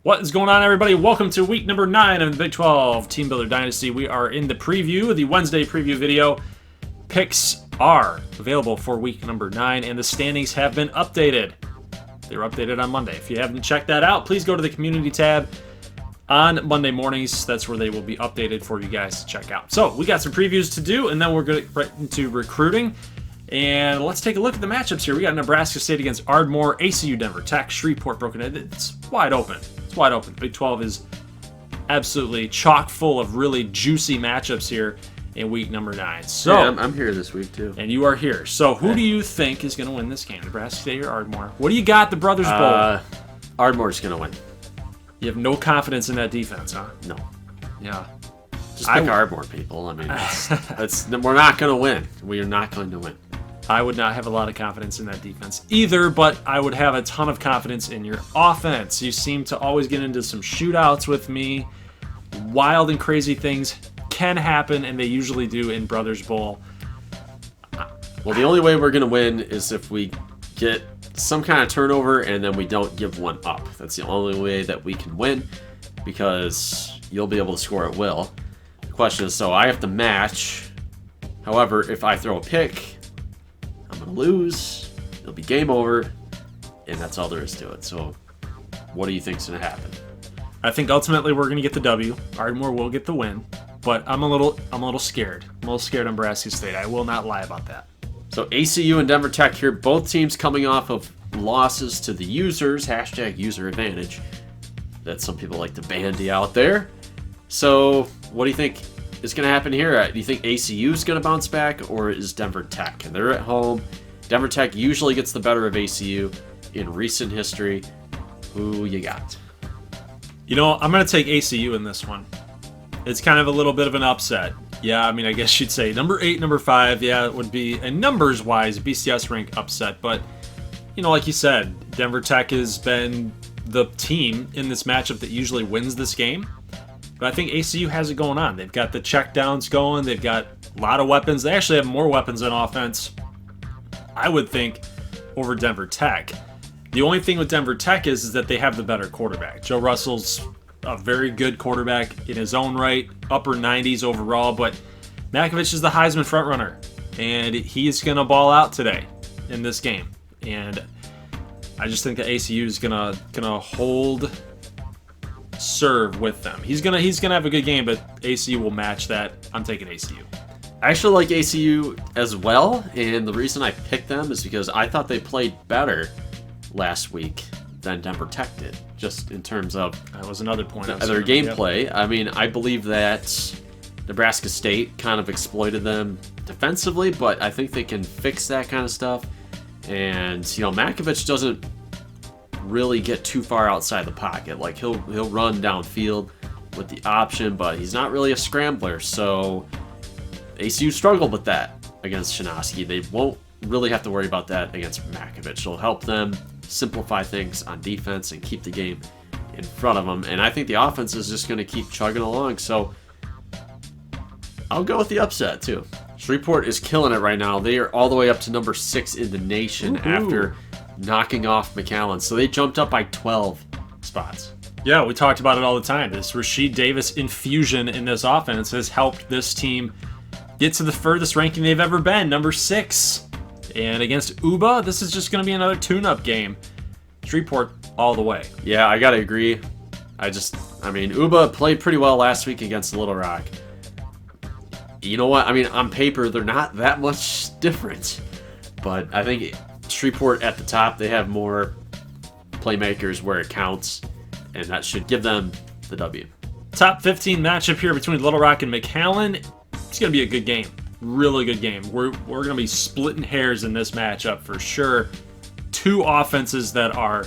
What is going on, everybody? Welcome to week number 9 of the Big 12 Team Builder Dynasty. We are in the preview, the Wednesday preview video. Picks are available for week number 9, and the standings have been updated. They were updated on Monday. If you haven't checked that out, please go to the community tab on Monday mornings. That's where they will be updated for you guys to check out. So we got some previews to do, and then we're going to get right into recruiting. And let's take a look at the matchups here. We got Nebraska State against Ardmore, ACU Denver Tech, Shreveport Broken. It's wide open. It's wide open. Big 12 is absolutely chock full of really juicy matchups here in week number 9. So yeah, I'm here this week too. And you are here. So who do you think is going to win this game, Nebraska State or Ardmore? What do you got, the Brothers Bowl? Ardmore's going to win. You have no confidence in that defense, huh? No. Yeah. Just pick Ardmore, people. I mean, we're not going to win. We are not going to win. I would not have a lot of confidence in that defense either, but I would have a ton of confidence in your offense. You seem to always get into some shootouts with me. Wild and crazy things can happen, and they usually do in Brothers Bowl. Well, the only way we're going to win is if we get some kind of turnover and then we don't give one up. That's the only way that we can win, because you'll be able to score at will. The question is, so I have to match. However, if I throw a pick, I'm going to lose, it'll be game over, and that's all there is to it. So what do you think's going to happen? I think ultimately we're going to get the W. Ardmore will get the win, but I'm a little scared. I'm a little scared of Nebraska State. I will not lie about that. So ACU and Denver Tech here, both teams coming off of losses to the users, hashtag user advantage. That's some people like to bandy out there. So what do you think is going to happen here? Do you think ACU is going to bounce back, or is Denver Tech? And they're at home. Denver Tech usually gets the better of ACU in recent history. Who you got? You know, I'm going to take ACU in this one. It's kind of a little bit of an upset. Yeah, I mean, I guess you'd say number 8, number 5. Yeah, it would be a numbers-wise BCS rank upset. But, you know, like you said, Denver Tech has been the team in this matchup that usually wins this game. But I think ACU has it going on. They've got the checkdowns going. They've got a lot of weapons. They actually have more weapons on offense, I would think, over Denver Tech. The only thing with Denver Tech is that they have the better quarterback. Joe Russell's a very good quarterback in his own right, upper 90s overall, but Makovich is the Heisman frontrunner, and he's going to ball out today in this game. And I just think that ACU is gonna hold serve with them. He's gonna have a good game, but ACU will match that. I'm taking ACU. I actually like ACU as well, and the reason I picked them is because I thought they played better last week than Denver Tech did, just in terms of that was another point their gameplay. Yep. I mean, I believe that Nebraska State kind of exploited them defensively, but I think they can fix that kind of stuff. And you know, Makovich doesn't really get too far outside the pocket. Like he'll run downfield with the option, but he's not really a scrambler. So ACU struggled with that against Shinosky. They won't really have to worry about that against Makovich. It'll help them simplify things on defense and keep the game in front of them. And I think the offense is just going to keep chugging along. So I'll go with the upset too. Shreveport is killing it right now. They are all the way up to number 6 in the nation after knocking off McAllen. So they jumped up by 12 spots. Yeah, we talked about it all the time. This Rasheed Davis infusion in this offense has helped this team get to the furthest ranking they've ever been, number 6. And against Uba, this is just going to be another tune-up game. Shreveport all the way. Yeah, I got to agree. I mean, Uba played pretty well last week against Little Rock. You know what? I mean, on paper, they're not that much different. But I think Shreveport at the top, they have more playmakers where it counts, and that should give them the W. Top 15 matchup here between Little Rock and McAllen. It's going to be a good game. Really good game. We're going to be splitting hairs in this matchup for sure. Two offenses that are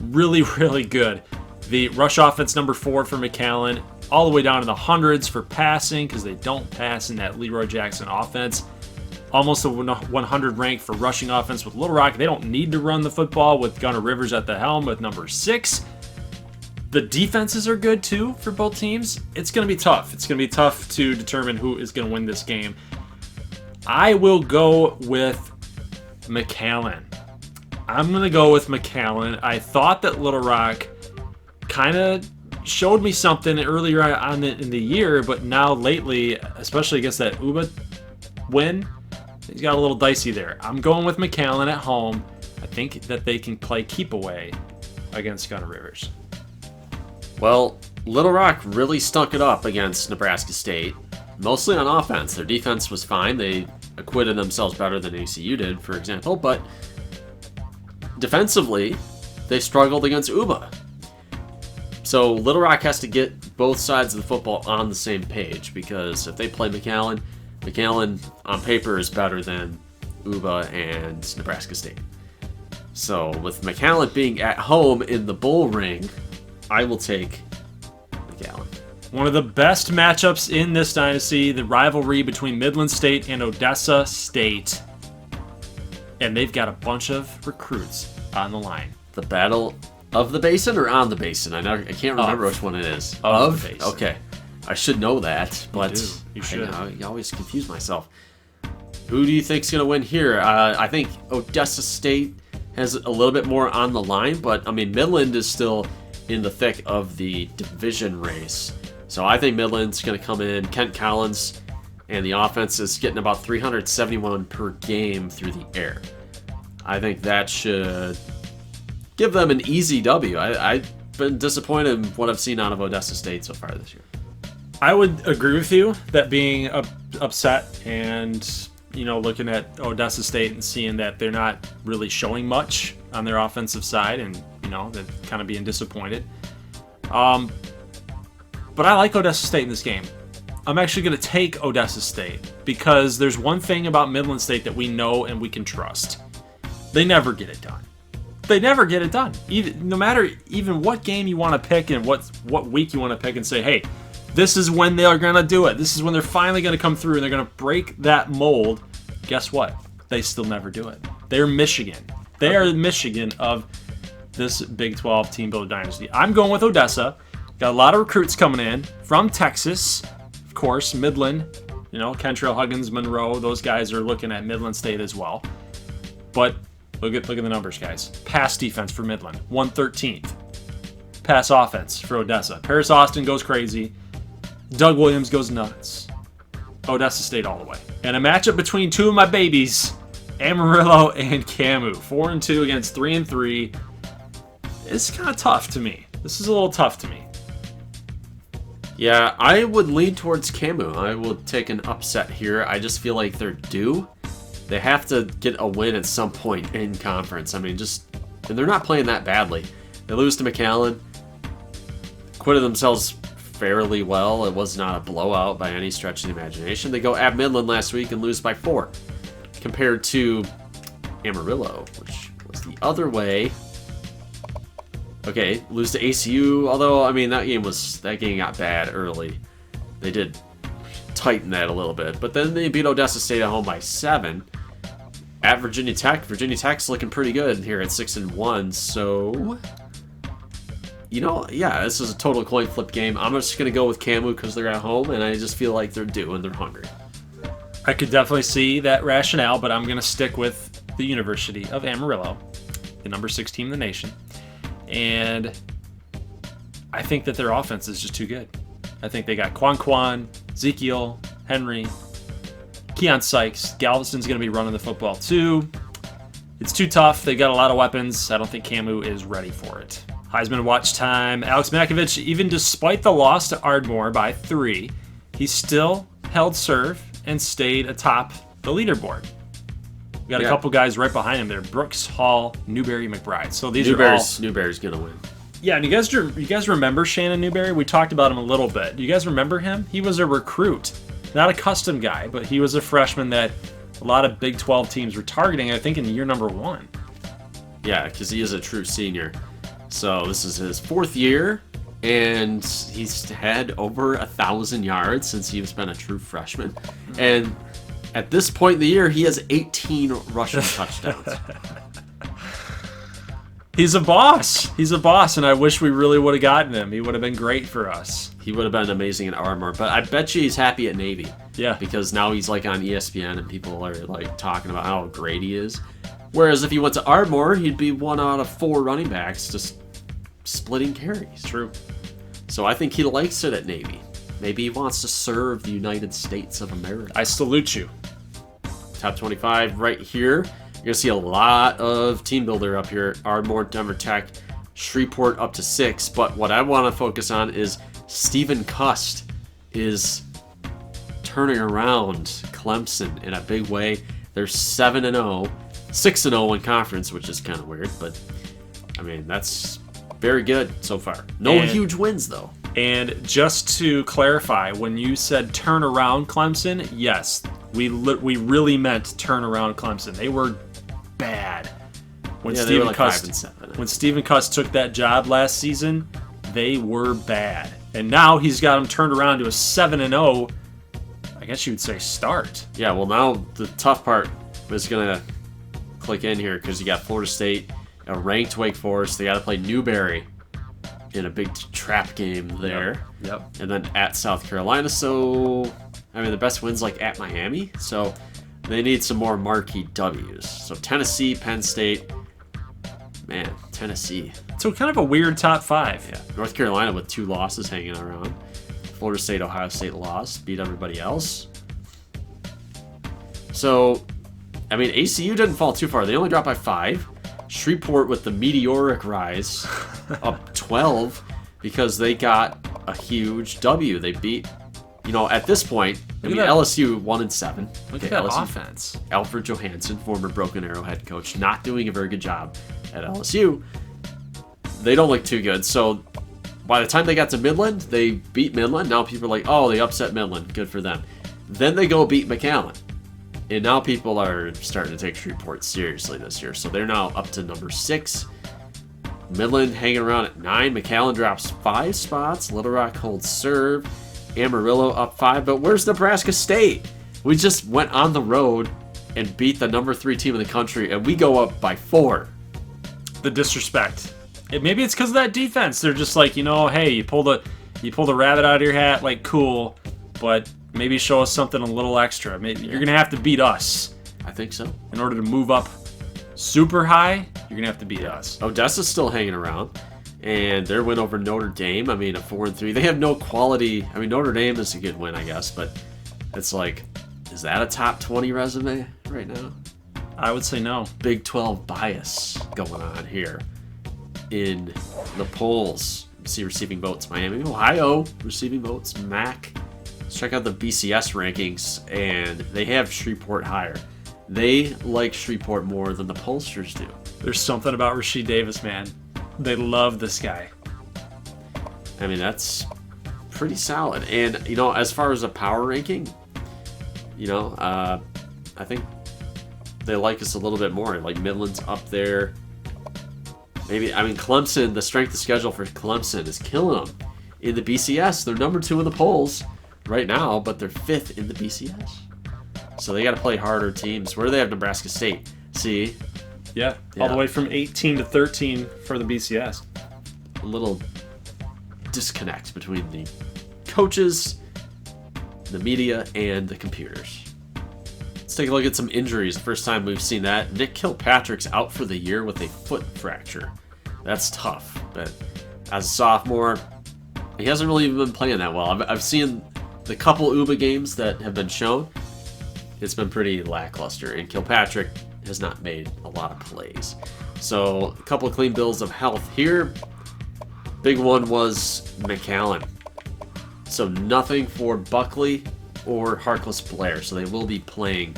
really, really good. The rush offense, number 4 for McAllen, all the way down to the hundreds for passing, because they don't pass in that Leroy Jackson offense. Almost a 100 rank for rushing offense with Little Rock. They don't need to run the football with Gunnar Rivers at the helm with number 6. The defenses are good too for both teams. It's going to be tough. It's going to be tough to determine who is going to win this game. I will go with McAllen. I'm going to go with McAllen. I thought that Little Rock kind of showed me something earlier on in the year, but now lately, especially against that Uba win, he's got a little dicey there. I'm going with McAllen at home. I think that they can play keep away against Gunner Rivers. Well, Little Rock really stunk it up against Nebraska State, mostly on offense. Their defense was fine. They acquitted themselves better than ACU did, for example, but defensively, they struggled against Uba. So Little Rock has to get both sides of the football on the same page, because if they play McAllen on paper is better than Uba and Nebraska State. So with McAllen being at home in the bull ring, I will take McAllen. One of the best matchups in this dynasty, the rivalry between Midland State and Odessa State. And they've got a bunch of recruits on the line. The Battle of the Basin or on the Basin? I can't remember which one it is. Of the Basin. Okay. I should know that, but You should. I always confuse myself. Who do you think's going to win here? I think Odessa State has a little bit more on the line, but I mean, Midland is still in the thick of the division race. So I think Midland's going to come in. Kent Collins and the offense is getting about 371 per game through the air. I think that should give them an easy W. I've been disappointed in what I've seen out of Odessa State so far this year. I would agree with you that being upset and, looking at Odessa State and seeing that they're not really showing much on their offensive side and, they're kind of being disappointed. But I like Odessa State in this game. I'm actually going to take Odessa State because there's one thing about Midland State that we know and we can trust. They never get it done. They never get it done. No matter even what game you want to pick and what week you want to pick and say, hey, this is when they are going to do it. This is when they're finally going to come through and they're going to break that mold. Guess what? They still never do it. They're Michigan. They are the Michigan of this Big 12 team builder dynasty. I'm going with Odessa. Got a lot of recruits coming in from Texas. Of course, Midland, Kentrell, Huggins, Monroe, those guys are looking at Midland State as well. But look at the numbers, guys. Pass defense for Midland, 113th. Pass offense for Odessa. Paris Austin goes crazy. Doug Williams goes nuts. Odessa State all the way. And a matchup between two of my babies, Amarillo and Camu. 4-2 against 3-3. It's kind of tough to me. This is a little tough to me. Yeah, I would lean towards Camu. I will take an upset here. I just feel like they're due. They have to get a win at some point in conference. I mean, and they're not playing that badly. They lose to McAllen. Acquitted themselves fairly well. It was not a blowout by any stretch of the imagination. They go at Midland last week and lose by 4. Compared to Amarillo, which was the other way. Okay, lose to ACU, although, I mean, that game got bad early. They did tighten that a little bit, but then they beat Odessa State at home by 7. At Virginia Tech, Virginia Tech's looking pretty good here at 6-1, so... yeah, this is a total coin flip game. I'm just going to go with Camu because they're at home, and I just feel like they're due and they're hungry. I could definitely see that rationale, but I'm going to stick with the University of Amarillo, the number 6 team in the nation. And I think that their offense is just too good. I think they got Quan, Ezekiel, Henry, Keon Sykes. Galveston's going to be running the football too. It's too tough. They got a lot of weapons. I don't think Camu is ready for it. Heisman watch time. Alex Makovich, even despite the loss to Ardmore by 3, he still held serve and stayed atop the leaderboard. We got a couple guys right behind him there: Brooks, Hall, Newberry, McBride. So these are all. Newberry's gonna win. Yeah, and you guys remember Shannon Newberry? We talked about him a little bit. Do you guys remember him? He was a recruit, not a custom guy, but he was a freshman that a lot of Big 12 teams were targeting. I think in year number 1. Yeah, because he is a true senior. So this is his 4th year, and he's had over 1,000 yards since he's been a true freshman. And at this point in the year, he has 18 rushing touchdowns. He's a boss. He's a boss, and I wish we really would have gotten him. He would have been great for us. He would have been amazing in Ardmore, but I bet you he's happy at Navy. Yeah. Because now he's like on ESPN, and people are like talking about how great he is. Whereas if he went to Ardmore, he'd be 1 out of 4 running backs, just splitting carries. True. So I think he likes it at Navy. Maybe he wants to serve the United States of America. I salute you. Top 25 right here. You're going to see a lot of team builder up here. Ardmore, Denver Tech, Shreveport up to 6. But what I want to focus on is Stephen Cust is turning around Clemson in a big way. They're 7-0, 6-0 in conference, which is kind of weird. But, I mean, that's very good so far. No huge wins, though. And just to clarify, when you said turn around Clemson, yes, we really meant turn around Clemson. They were bad. When they were like 5-7. When Stephen Cust took that job last season, they were bad. And now he's got them turned around to a 7-0, I guess you would say, start. Yeah, well, now the tough part is going to click in here because you got Florida State, a ranked Wake Forest. They got to play Newberry in a big trap game there. Yep. And then at South Carolina. So, I mean, the best win's like at Miami. So they need some more marquee W's. So Tennessee, Penn State. Man, Tennessee. So kind of a weird top 5. Yeah. North Carolina with 2 losses hanging around. Florida State, Ohio State lost. Beat everybody else. So, I mean, ACU didn't fall too far. They only dropped by 5. Shreveport with the meteoric rise up 12 because they got a huge W. They beat, at this point, LSU 1-7. Look at that offense. Alfred Johansson, former Broken Arrow head coach, not doing a very good job at LSU. They don't look too good. So by the time they got to Midland, they beat Midland. Now people are like, oh, they upset Midland. Good for them. Then they go beat McAllen. And now people are starting to take Shreveport seriously this year. So they're now up to number 6. Midland hanging around at 9. McAllen drops 5 spots. Little Rock holds serve. Amarillo up 5. But where's Nebraska State? We just went on the road and beat the number 3 team in the country, and we go up by 4. The disrespect. Maybe it's because of that defense. They're just like, hey, you pulled a rabbit out of your hat, like, cool, but maybe show us something a little extra. Maybe you're gonna have to beat us. I think so. In order to move up super high, you're gonna have to beat us. Odessa's still hanging around, and their win over Notre Dame. I mean, a 4-3. They have no quality. I mean, Notre Dame is a good win, I guess, but it's like, is that a top 20 resume right now? I would say no. Big 12 bias going on here in the polls. You see receiving votes, Miami, Ohio receiving votes, MAC. Let's check out the BCS rankings, and they have Shreveport higher. They like Shreveport more than the pollsters do. There's something about Rasheed Davis, man. They love this guy. I mean, pretty solid. And, as far as a power ranking, I think they like us a little bit more. Like Midland's up there. Maybe, Clemson, the strength of schedule for Clemson is killing them. In the BCS, they're number 2 in the polls right now, but they're 5th in the BCS. So they got to play harder teams. Where do they have Nebraska State? See? Yeah, all the way from 18 to 13 for the BCS. A little disconnect between the coaches, the media, and the computers. Let's take a look at some injuries. First time we've seen that. Nick Kilpatrick's out for the year with a foot fracture. That's tough, but as a sophomore, he hasn't really even been playing that well. I've seen the couple UBA games that have been shown. It's been pretty lackluster, and Kilpatrick has not made a lot of plays. So a couple of clean bills of health here. Big one was McAllen. So nothing for Buckley or Harkless Blair, so they will be playing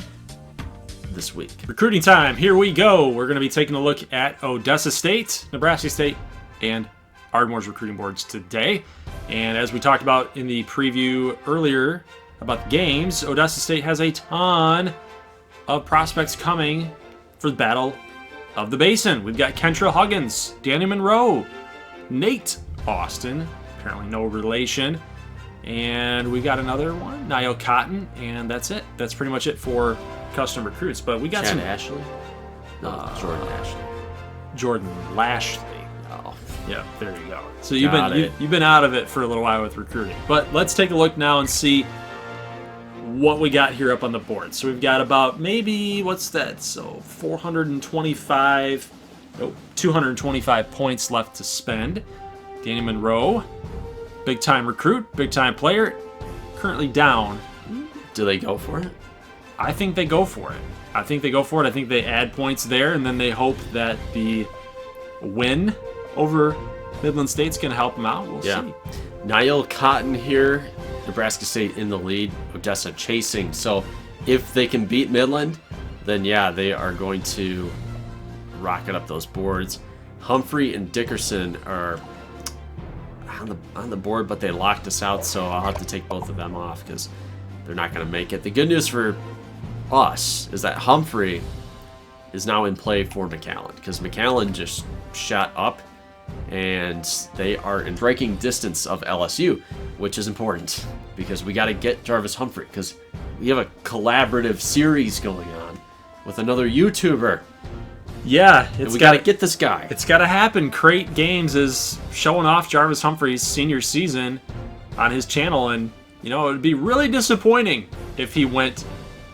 this week. Recruiting time, here we go. We're going to be taking a look at Odessa State, Nebraska State, and Ardmore's recruiting boards today. And as we talked about in the preview earlier about the games, Odessa State has a ton of prospects coming for the Battle of the Basin. We've got Kentra Huggins, Danny Monroe, Nate Austin, apparently no relation, and we got another one, Niall Cotton, and that's it. That's pretty much it for custom recruits. But we got Chad some Ashley? No, Jordan Ashley. Jordan Lashley. Oh, yeah, there you go. So you've been out of it for a little while with recruiting. But let's take a look now and see what we got here up on the board. So we've got about maybe, what's that? So 425 Nope. 225 points left to spend. Danny Monroe, big-time recruit, big-time player, currently down. Do they go for it? I think they go for it. I think they add points there, and then they hope that the win over Midland State's going to help them out. We'll see. Niall Cotton here. Nebraska State in the lead. Odessa chasing. So if they can beat Midland, then yeah, they are going to rocket up those boards. Humphrey and Dickerson are on the board, but they locked us out, so I'll have to take both of them off because they're not going to make it. The good news for us is that Humphrey is now in play for McAllen because McAllen just shot up and they are in striking distance of LSU, which is important because we got to get Jarvis Humphrey because we have a collaborative series going on with another YouTuber. Yeah, we got to get this guy. It's got to happen. Crate Games is showing off Jarvis Humphrey's senior season on his channel, and it would be really disappointing if he went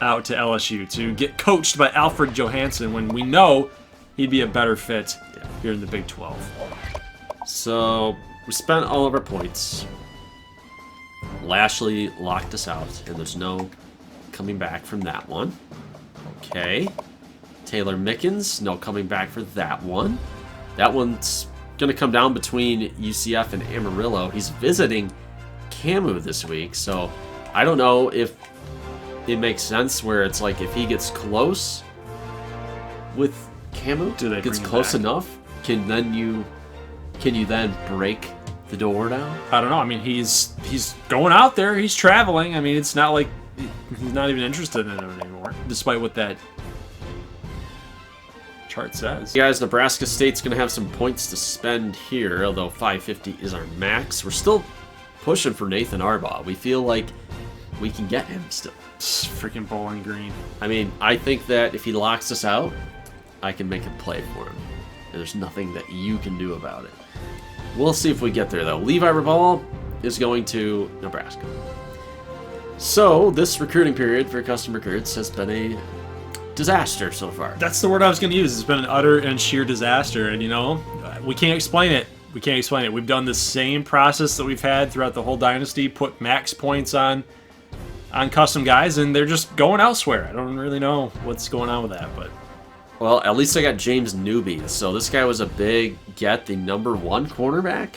out to LSU to get coached by Alfred Johansson when we know he'd be a better fit here in the Big 12. So we spent all of our points. Lashley locked us out, and there's no coming back from that one. Okay. Taylor Mickens, no coming back for that one. That one's going to come down between UCF and Amarillo. He's visiting Camu this week, so I don't know if it makes sense where it's like if he gets close with Camu, gets close enough, can you then break the door down? I don't know. I mean, he's going out there. He's traveling. I mean, it's not like he's not even interested in it anymore, despite what that chart says. Guys, Nebraska State's going to have some points to spend here, although 550 is our max. We're still pushing for Nathan Arbaugh. We feel like we can get him still. Freaking Bowling Green. I mean, I think that if he locks us out, I can make a play for him. And there's nothing that you can do about it. We'll see if we get there, though. Levi Reval is going to Nebraska. So, this recruiting period for custom recruits has been a disaster so far. That's the word I was going to use. It's been an utter and sheer disaster, and we can't explain it. We've done the same process that we've had throughout the whole dynasty, put max points on custom guys, and they're just going elsewhere. I don't really know what's going on with that, but... Well, at least I got James Newby. So this guy was a big get, the #1 cornerback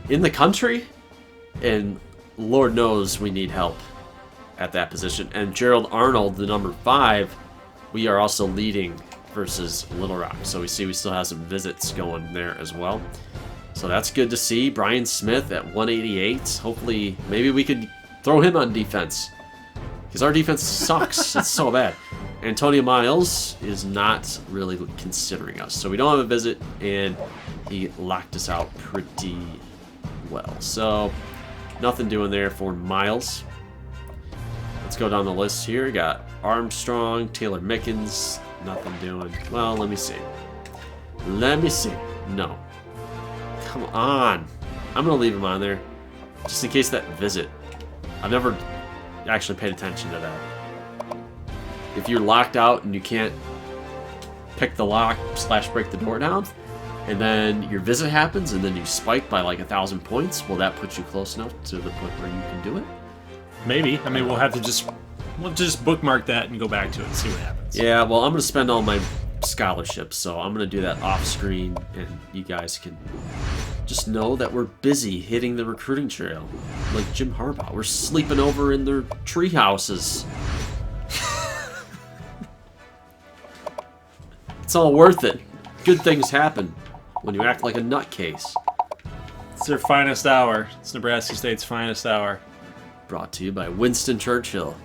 in the country, and Lord knows we need help at that position. And Gerald Arnold, the #5, we are also leading versus Little Rock. So we still have some visits going there as well. So that's good to see. Brian Smith at 188. Hopefully, maybe we could throw him on defense because our defense sucks. It's so bad. Antonio Miles is not really considering us. So we don't have a visit, and he locked us out pretty well. So nothing doing there for Miles. Let's go down the list here. We got Armstrong, Taylor Mickens, nothing doing. Well, let me see. No. Come on. I'm going to leave him on there just in case that visit. I've never actually paid attention to that. If you're locked out and you can't pick the lock / break the door down, and then your visit happens and then you spike by like 1,000 points, will that put you close enough to the point where you can do it? Maybe. I mean, we'll just bookmark that and go back to it and see what happens. Yeah, well, I'm going to spend all my scholarships, so I'm going to do that off screen, and you guys can just know that we're busy hitting the recruiting trail. Like Jim Harbaugh, we're sleeping over in their tree houses. It's all worth it. Good things happen when you act like a nutcase. It's their finest hour. It's Nebraska State's finest hour. Brought to you by Winston Churchill.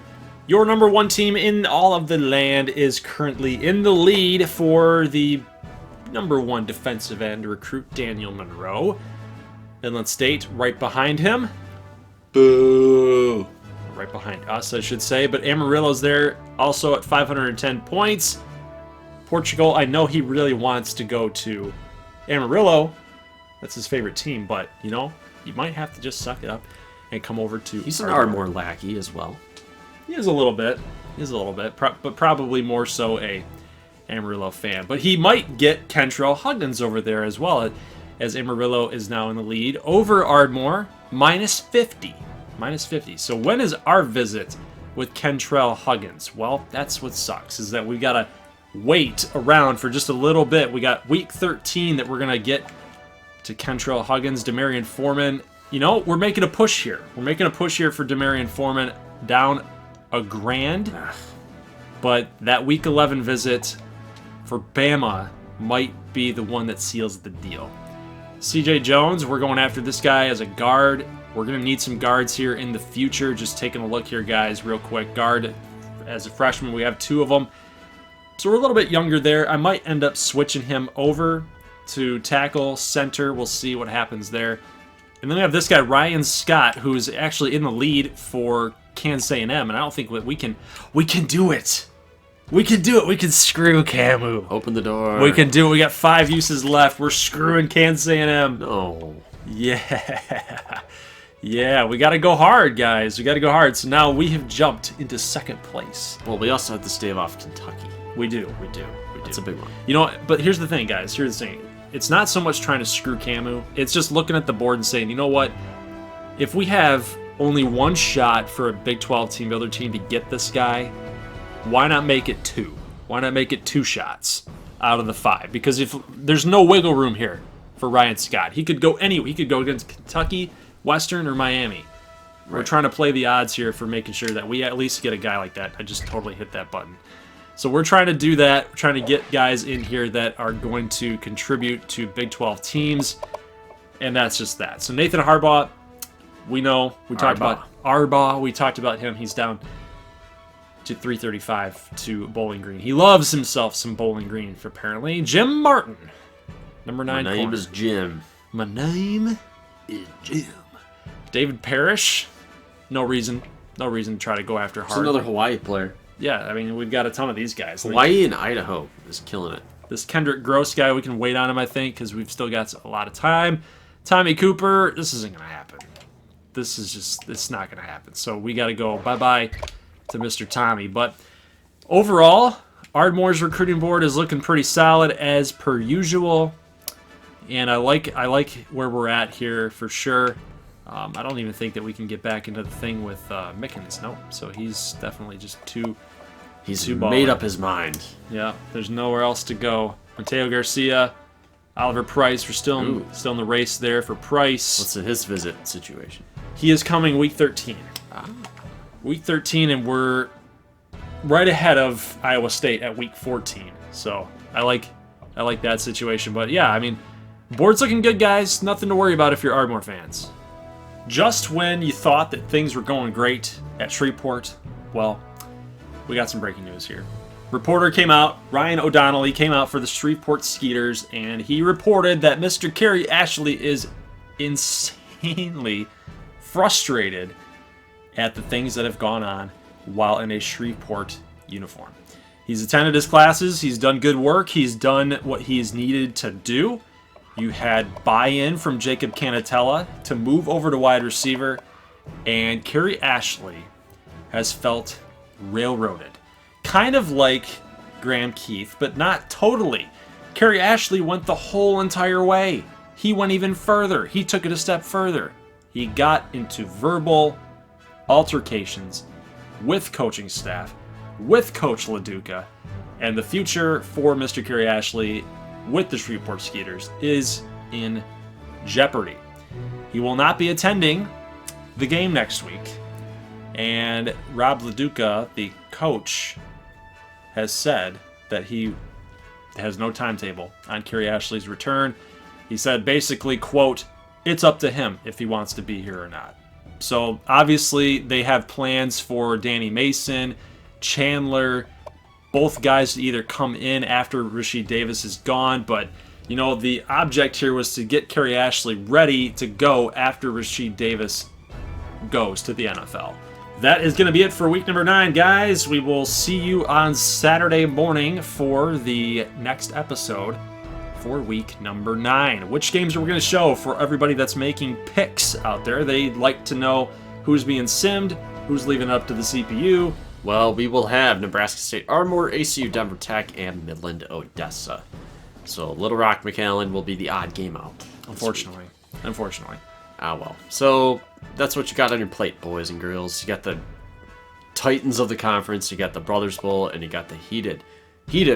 Your #1 team in all of the land is currently in the lead for the #1 defensive end recruit, Daniel Monroe. Midland State right behind him. Boo! Right behind us, I should say. But Amarillo's there also at 510 points. Portugal, I know he really wants to go to Amarillo. That's his favorite team, but, you might have to just suck it up and come over to... He's an Ardmore lackey as well. He is a little bit. But probably more so a Amarillo fan. But he might get Kentrell Huggins over there as well, as Amarillo is now in the lead over Ardmore, minus 50. Minus 50. So when is our visit with Kentrell Huggins? Well, that's what sucks, is that we got to wait around for just a little bit. We got week 13 that we're going to get to Kentrell Huggins, Demarion Foreman. You know, we're making a push here. We're making a push here for Demarion Foreman, down $1,000. But that week 11 visit for Bama might be the one that seals the deal. CJ Jones, we're going after this guy as a guard. We're going to need some guards here in the future. Just taking a look here, guys, real quick. Guard, as a freshman, we have 2 of them. So we're a little bit younger there. I might end up switching him over to tackle, center. We'll see what happens there. And then we have this guy, Ryan Scott, who's actually in the lead for Kansas A&M. And I don't think we can do it. We can do it. We can screw Camu. Open the door. We can do it. We got 5 uses left. We're screwing Kansas A&M. No. Yeah. Yeah, we got to go hard, guys. We got to go hard. So now we have jumped into 2nd place. Well, we also have to stave off Kentucky. We do. That's a big one. You know, but here's the thing, guys. Here's the thing. It's not so much trying to screw Camu. It's just looking at the board and saying, you know what? If we have only 1 shot for a Big 12 team builder team to get this guy, why not make it 2? Why not make it 2 shots out of the 5? Because if there's no wiggle room here for Ryan Scott, he could go anywhere. He could go against Kentucky, Western, or Miami. Right. We're trying to play the odds here for making sure that we at least get a guy like that. I just totally hit that button. So we're trying to do that. We're trying to get guys in here that are going to contribute to Big 12 teams, and that's just that. So Nathan Harbaugh, we know. We talked about Harbaugh. We talked about him. He's down to 335 to Bowling Green. He loves himself some Bowling Green, apparently. Jim Martin, number 9 My name is Jim. My name is Jim. David Parrish, no reason to try to go after It's hard. another Hawaii player. Yeah, I mean, we've got a ton of these guys. Hawaii and Idaho is killing it. This Kendrick Gross guy, we can wait on him, I think, because we've still got a lot of time. Tommy Cooper, this isn't going to happen. It's not going to happen. So we got to go bye-bye to Mr. Tommy. But overall, Ardmore's recruiting board is looking pretty solid as per usual. And I like where we're at here for sure. I don't even think that we can get back into the thing with Mickens. Nope. So he's definitely just too. He's too made up his mind. Yeah. There's nowhere else to go. Mateo Garcia, Oliver Price. We're still in the race there for Price. What's his visit situation? He is coming week 13. Week 13, and we're right ahead of Iowa State at week 14. So I like that situation. But yeah, I mean, board's looking good, guys. Nothing to worry about if you're Ardmore fans. Just when you thought that things were going great at Shreveport, well, we got some breaking news here. Reporter came out, Ryan O'Donnell, he came out for the Shreveport Skeeters, and he reported that Mr. Kerry Ashley is insanely frustrated at the things that have gone on while in a Shreveport uniform. He's attended his classes, he's done good work, he's done what he's needed to do. You had buy-in from Jacob Canatella to move over to wide receiver, and Kerry Ashley has felt railroaded. Kind of like Graham Keith, but not totally. Kerry Ashley went the whole entire way. He went even further. He took it a step further. He got into verbal altercations with coaching staff, with Coach LaDuca, and the future for Mr. Kerry Ashley with the Shreveport Skeeters is in jeopardy. He will not be attending the game next week, and Rob LaDuca, the coach, has said that he has no timetable on Kerry Ashley's return. He said basically, quote, it's up to him if he wants to be here or not. So obviously they have plans for Danny Mason, Chandler, both guys to either come in after Rasheed Davis is gone, but you know, the object here was to get Kerry Ashley ready to go after Rasheed Davis goes to the NFL. That is going to be it for week number 9, guys. We will see you on Saturday morning for the next episode for week number 9. Which games are we going to show for everybody that's making picks out there? They'd like to know who's being simmed, who's leaving up to the CPU, Well, we will have Nebraska State, Ardmore, ACU, Denver Tech, and Midland, Odessa. So Little Rock, McAllen will be the odd game out. Unfortunately. Ah, well. So that's what you got on your plate, boys and girls. You got the Titans of the conference, you got the Brothers Bowl, and you got the heated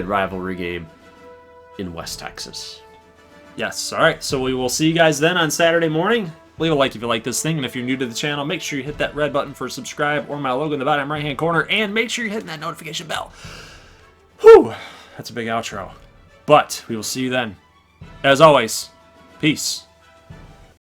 rivalry game in West Texas. Yes. All right. So we will see you guys then on Saturday morning. Leave a like if you like this thing, and if you're new to the channel, make sure you hit that red button for subscribe or my logo in the bottom right-hand corner, and make sure you're hitting that notification bell. Whew, that's a big outro. But we will see you then. As always, peace.